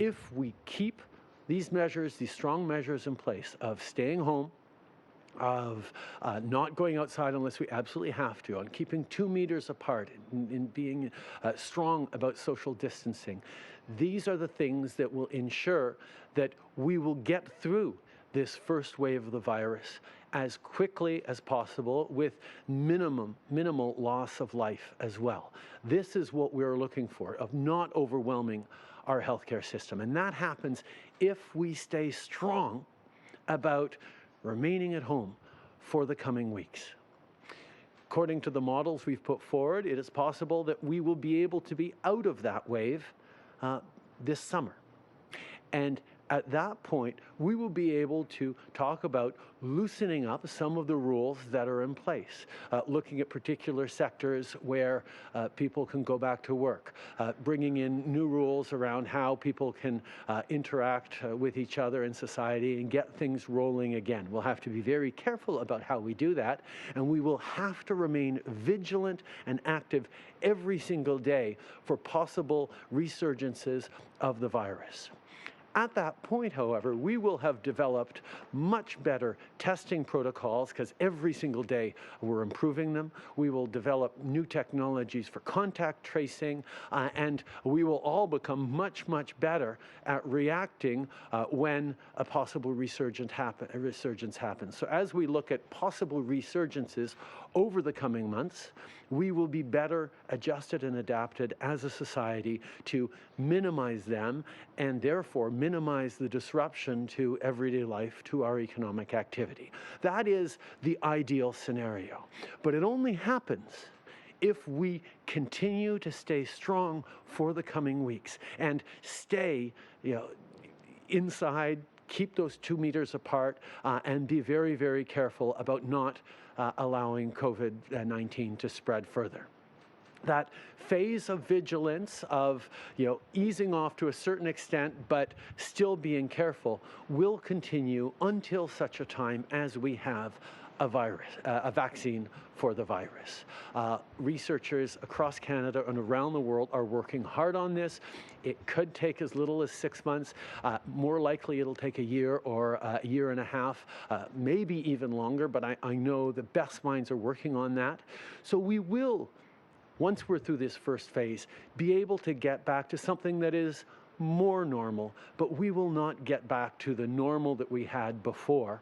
if we keep these measures, these strong measures in place of staying home, of not going outside unless we absolutely have to, on keeping 2 meters apart, in being strong about social distancing. These are the things that will ensure that we will get through this first wave of the virus as quickly as possible with minimal loss of life as well. This is what we're looking for, of not overwhelming our healthcare system. And that happens if we stay strong about remaining at home for the coming weeks. According to the models we've put forward, it is possible that we will be able to be out of that wave this summer. And at that point, we will be able to talk about loosening up some of the rules that are in place, looking at particular sectors where people can go back to work, bringing in new rules around how people can interact with each other in society and get things rolling again. We'll have to be very careful about how we do that, and we will have to remain vigilant and active every single day for possible resurgences of the virus. At that point, however, we will have developed much better testing protocols, because every single day we're improving them. We will develop new technologies for contact tracing, and we will all become much better at reacting when a possible resurgence happens. So as we look at possible resurgences over the coming months, we will be better adjusted and adapted as a society to minimize them, and therefore minimize the disruption to everyday life, to our economic activity. That is the ideal scenario. But it only happens if we continue to stay strong for the coming weeks and stay, inside, keep those 2 meters apart, and be very careful about not allowing COVID-19 to spread further. That phase of vigilance, of easing off to a certain extent but still being careful, will continue until such a time as we have a vaccine for the virus. Researchers across Canada and around the world are working hard on this. It could take as little as 6 months. More likely it'll take a year or a year and a half, maybe even longer, but I know the best minds are working on that. So we will, once we're through this first phase, be able to get back to something that is more normal, but we will not get back to the normal that we had before,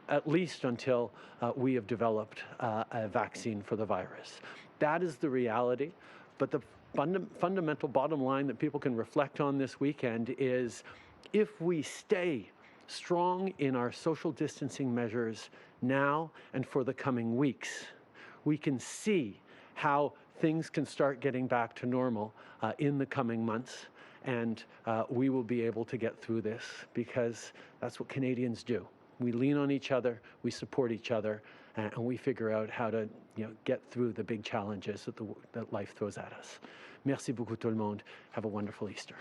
at least until we have developed a vaccine for the virus. That is the reality, but the fundamental bottom line that people can reflect on this weekend is, if we stay strong in our social distancing measures now and for the coming weeks, we can see how things can start getting back to normal in the coming months, and we will be able to get through this, because that's what Canadians do. We lean on each other, we support each other, and we figure out how to get through the big challenges that life throws at us. Merci beaucoup tout le monde. Have a wonderful Easter.